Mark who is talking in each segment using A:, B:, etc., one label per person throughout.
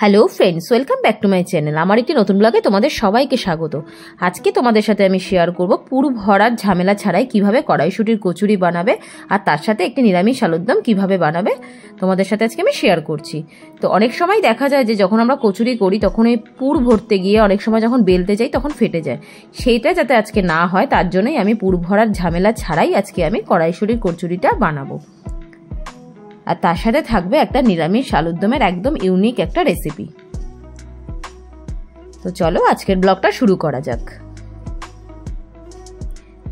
A: Hello friends, welcome back to my channel. আমার একটি নতুন ব্লগে তোমাদের সবাইকে স্বাগত। আজকে তোমাদের সাথে আমি শেয়ার করব পুর ভরার ঝামেলা ছাড়াই কিভাবে কড়াইশুঁটির কচুরি বানাবে, আর তার সাথে একটি নিরামিষ আলুর দম কিভাবে বানাবে তোমাদের সাথে আজকে আমি শেয়ার করছি। তো অনেক সময় দেখা যায় যে যখন আমরা কচুরি করি তখন এই পুর ভরতে গিয়ে অনেক সময় যখন বেলতে যাই তখন ফেটে যায়। সেইটা যাতে আজকে না হয় তার জন্যই আমি পুর ভরার ঝামেলা ছাড়াই আজকে আমি কড়াইশুঁটির কচুরিটা বানাবো। আর তার সাথে থাকবে একটা নিরামিষ আলুর দমের একদম ইউনিক একটা রেসিপি। তো চলো আজকের ব্লগটা শুরু করা যাক।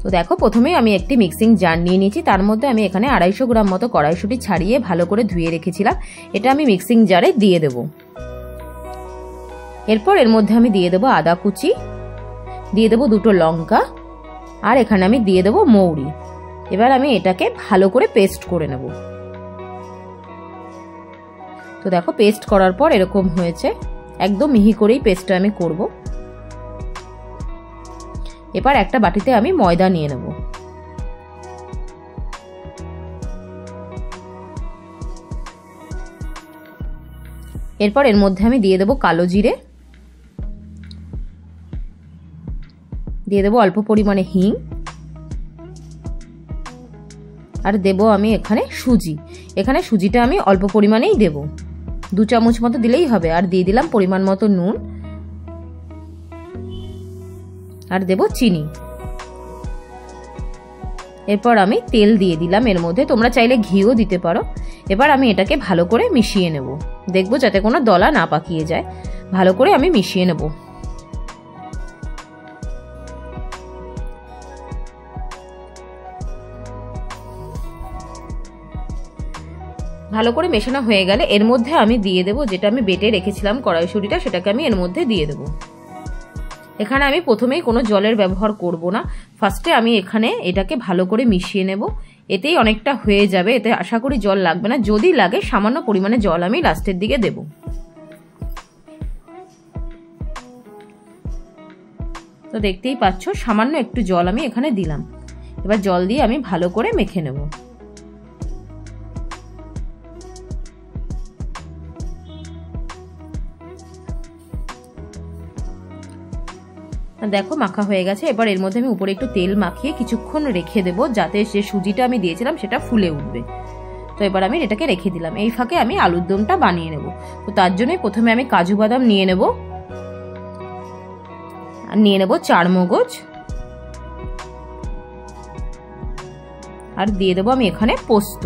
A: তো দেখো, প্রথমেই আমি একটি মিক্সিং জার নিয়ে নিয়েছি। তার মধ্যে আমি এখানে 250 গ্রাম মতো কড়াইশুঁটি ছাড়িয়ে ভালো করে ধুয়ে রেখেছিলাম। এটা আমি মিক্সিং জারে দিয়ে দেব। এরপর এর মধ্যে আমি দিয়ে দেব আদা কুচি, দিয়ে দেব 2টো লঙ্কা, আর এখানে আমি দিয়ে দেব মৌরি। এবার আমি এটাকে ভালো করে পেস্ট করে নেব। তো দেখো, পেস্ট করার পর এরকম হয়েছে, একদম মিহি করেই পেস্টটা আমি করব। এবার একটা বাটিতে আমি ময়দা নিয়ে নেব। এরপর এর মধ্যে আমি দিয়ে দেব কালো জিরে, দিয়ে দেব অল্প পরিমাণে হিং, আর দেব আমি এখানে সুজি। এখানে সুজিটা আমি অল্প পরিমাণেই দেব, 2 চামচ মতো দিলেই হবে। আর দিয়ে দিলাম পরিমাণ মতো নুন, আর দেব চিনি। এরপর আমি তেল দিয়ে দিলাম এর মধ্যে, তোমরা চাইলে ঘিও দিতে পারো। এবার আমি এটাকে ভালো করে মিশিয়ে নেব, দেখবো যাতে কোনো দলা না পাকিয়ে যায়। ভালো করে আমি মিশিয়ে নেব। ভালো করে মেশানো হয়ে গেলে এর মধ্যে আমি দিয়ে দেব যেটা আমি বেটে রেখেছিলাম কড়াইশুঁটিটা, সেটাকে আমি এর মধ্যে দিয়ে দেব। এখানে আমি প্রথমেই কোনো জলের ব্যবহার করব না। ফার্স্টে আমি এখানে এটাকে ভালো করে মিশিয়ে নেব। এতেই অনেকটা হয়ে যাবে, এতে আশা করি জল লাগবে না। যদি লাগে সামান্য পরিমাণে জল আমি লাস্টের দিকে দেব। তো দেখতেই পাচ্ছ সামান্য একটু জল আমি এখানে দিলাম। এবার জল দিয়ে আমি ভালো করে মেখে নেব। দেখো মাখা হয়ে গেছে। এবার এর মধ্যে আমি উপরে একটু তেল মাখিয়ে কিছুক্ষণ রেখে দেবো, যাতে যে সুজিটা আমি দিয়েছিলাম সেটা ফুলে উঠবে। তো এবার আমি এটাকে রেখে দিলাম। এই ফাঁকে আমি আলুর দমটা বানিয়ে নেব। তো তার জন্য প্রথমে আমি কাজু বাদাম নিয়ে নেব, আর নিয়ে নেব 4 মগজ, আর দিয়ে দেবো আমি এখানে পোস্ত।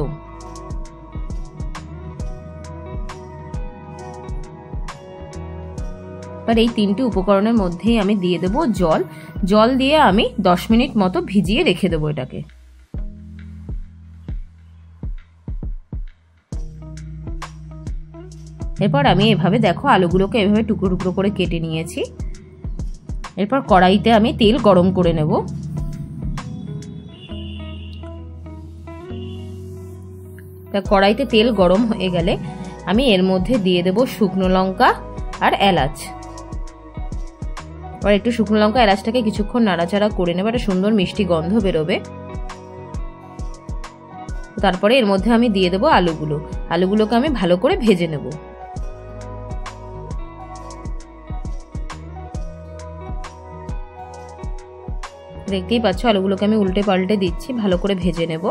A: এবার এই 3টি উপকরণের মধ্যেই আমি দিয়ে দেবো জল। জল দিয়ে আমি 10 মিনিট মতো ভিজিয়ে রেখে দেবো এটাকে। এরপর আমি এভাবে দেখো আলুগুলোকে এভাবে টুকরো টুকরো করে কেটে নিয়েছি। এরপর কড়াইতে আমি তেল গরম করে নেব। কড়াইতে তেল গরম হয়ে গেলে আমি এর মধ্যে দিয়ে দেব শুকনো লঙ্কা আর এলাচ। আর একটু শুকনো লঙ্কা এলাচটাকে কিছুক্ষণ নাড়াচাড়া করে নেব, একটা সুন্দর মিষ্টি গন্ধ বেরোবে। তারপরে এর মধ্যে আমি দিয়ে দেবো আলুগুলোকে আমি ভালো করে ভেজে নেব। দেখতেই পাচ্ছ আলুগুলোকে আমি উল্টে পাল্টে দিচ্ছি, ভালো করে ভেজে নেব।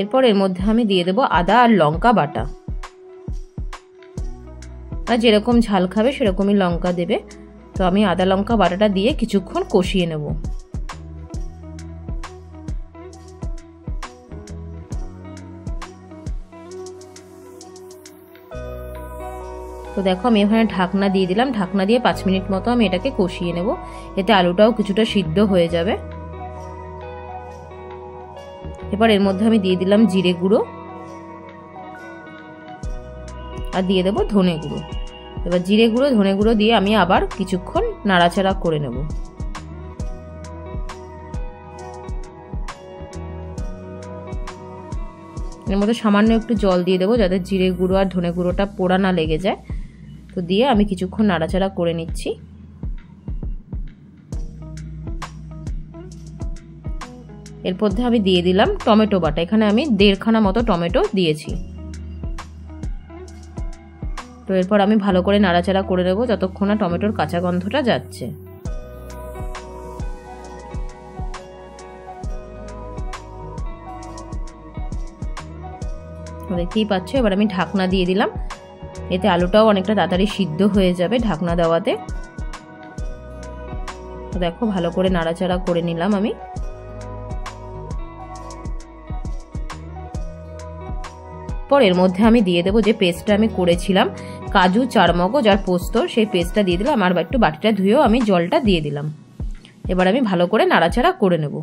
A: এরপর এর মধ্যে আমি দিয়ে দেবো আদা আর লঙ্কা বাটা। আর যেরকম ঝাল খাবে সেরকমই লঙ্কা দেবে। তো আমি আদা লঙ্কা বাটাটা দিয়ে কিছুক্ষণ কষিয়ে নেব। তো দেখো আমি এখানে ঢাকনা দিয়ে দিলাম। ঢাকনা দিয়ে 5 মিনিট মতো আমি এটাকে কষিয়ে নেব, এতে আলুটাও কিছুটা সিদ্ধ হয়ে যাবে। এবার এর মধ্যে আমি দিয়ে দিলাম জিরে গুঁড়ো, আর দিয়ে দেবো ধনে গুঁড়ো। এবার জিরে গুঁড়ো ধনে গুঁড়ো দিয়ে আমি আবার কিছুক্ষণ নাড়াচাড়া করে নেব। এর মধ্যে সামান্য একটু জল দিয়ে দেবো, যাতে জিরে গুঁড়ো আর ধনে গুঁড়োটা পোড়া না লেগে যায়। তো দিয়ে আমি কিছুক্ষণ নাড়াচাড়া করে নিচ্ছি। এরপর আমি দিয়ে দিলাম টমেটো বাটা। এখানে আমি 1.5 খানা মতো টমেটো দিয়েছি। তো এরপর আমি ভালো করে নাড়াচাড়া করে নেব যতক্ষণ না টমেটোর কাঁচা গন্ধটা যাচ্ছে। দেখতেই পাচ্ছ, এবার আমি ঢাকনা দিয়ে দিলাম। এতে আলুটাও অনেকটা তাড়াতাড়ি সিদ্ধ হয়ে যাবে ঢাকনা দেওয়াতে। তো দেখো ভালো করে নাড়াচাড়া করে নিলাম আমি। পর এর মধ্যে আমি দিয়ে দেবো যে পেস্টটা আমি করেছিলাম কাজু, চারমগজ আর পোস্ত, সেই পেস্টটা দিয়ে দিলাম। আর একটু বাটিটা ধুয়েও আমি জলটা দিয়ে দিলাম। এবার আমি ভালো করে নাড়াচাড়া করে নেব।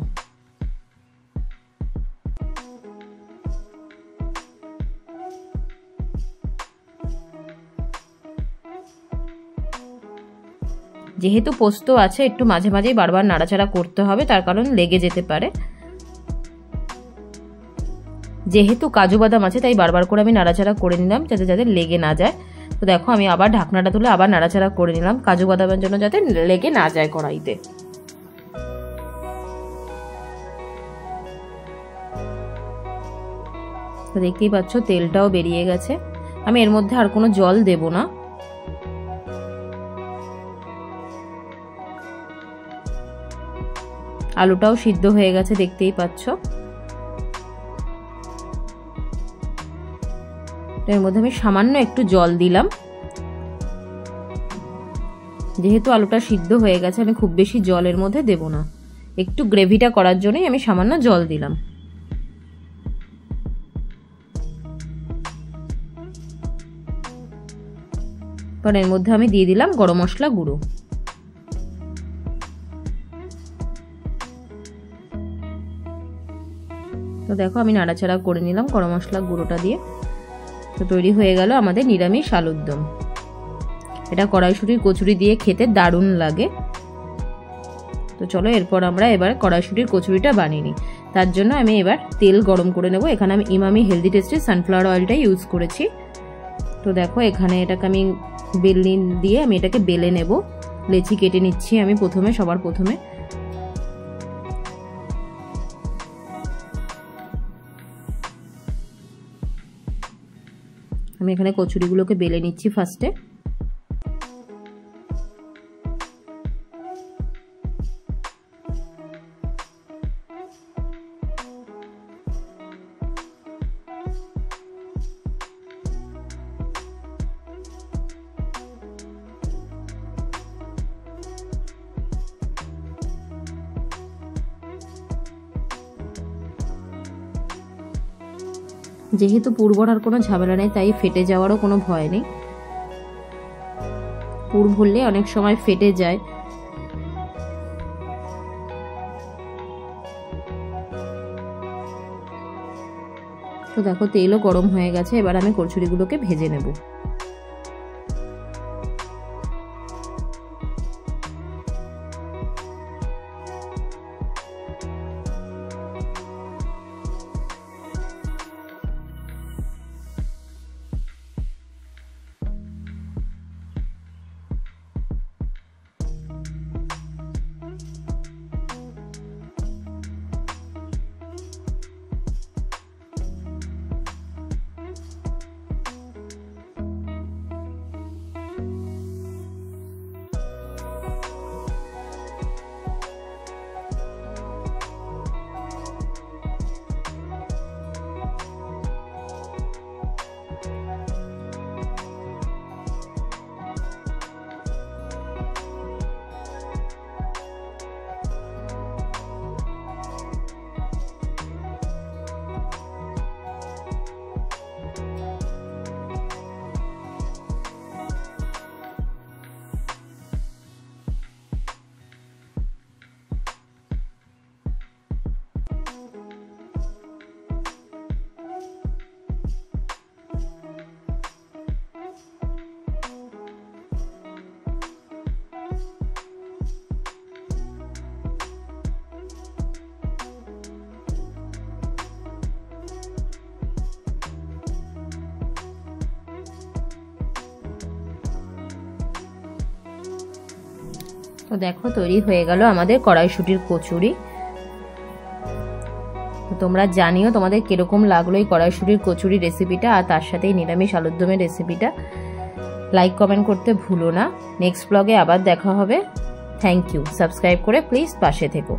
A: যেহেতু পোস্ত আছে একটু মাঝে মাঝেই বারবার নাড়াচাড়া করতে হবে, তার কারণ লেগে যেতে পারে। যেহেতু কাজু বাদাম আছে তাই বারবার করে আমি নাড়াচাড়া করে নিলাম যাতে যাতে লেগে না যায়। তো দেখো আমি আবার ঢাকনাটা তুলে আবার নাড়াচাড়া করে নিলাম কাজু বাদামের জন্য যাতে লেগে না যায় কড়াইতে। তো দেখতেই পাচ্ছ তেলটাও বেরিয়ে গেছে। আমি এর মধ্যে আর কোনো জল দেব না। আলুটাও সিদ্ধ হয়ে গেছে দেখতেই পাচ্ছ। এর মধ্যে আমি সামান্য একটু জল দিলাম। যেহেতু আলুটা সিদ্ধ হয়ে গেছে আমি খুব বেশি জলের মধ্যে দেব না, একটু গ্রেভিটা করার জন্যই আমি সামান্য জল দিলাম। কারণ এর মধ্যে আমি দিয়ে দিলাম গরম মশলা গুঁড়ো। তো দেখো আমি নাড়াচাড়া করে নিলাম গরম মশলা গুঁড়োটা দিয়ে। তো তৈরি হয়ে গেল আমাদের নিরামিষ আলুর দম। এটা কড়াইশুঁটির কচুরি দিয়ে খেতে দারুণ লাগে। তো চলো এরপর আমরা এবার কড়াইশুঁটির কচুরিটা বানিয়ে নিই। তার জন্য আমি এবার তেল গরম করে নেব। এখানে আমি ইমামি হেলদি টেস্টের সানফ্লাওয়ার অয়েলটা ইউজ করেছি। তো দেখো এখানে এটাকে আমি বেলনি দিয়ে আমি এটাকে বেলে নেব। লেচি কেটে নিচ্ছি আমি সবার প্রথমে। আমি এখানে কচুরিগুলোকে বেলে নিচ্ছি ফার্স্টে। যেহেতু পুর ভরার কোনো ঝামেলা নেই তাই ফেটে যাওয়ারও কোনো ভয় নেই। পুর ভরলে অনেক সময় ফেটে যায়। তো দেখো তেলও গরম হয়ে গেছে, এবার আমি কচুরিগুলোকে ভেজে নেব। তো দেখো তৈরি হয়ে গেল আমাদের কড়াইশুঁটির কচুরি। তো তোমরা জানিও তোমাদের কিরকম লাগলো এই কড়াইশুঁটির কচুরি রেসিপিটা, আর তার সাথে নিরামিষ আলুর দমের রেসিপিটা। লাইক কমেন্ট করতে ভুলো না। নেক্সট ব্লগে আবার দেখা হবে। Thank you. সাবস্ক্রাইব করে প্লিজ পাশে থেকো।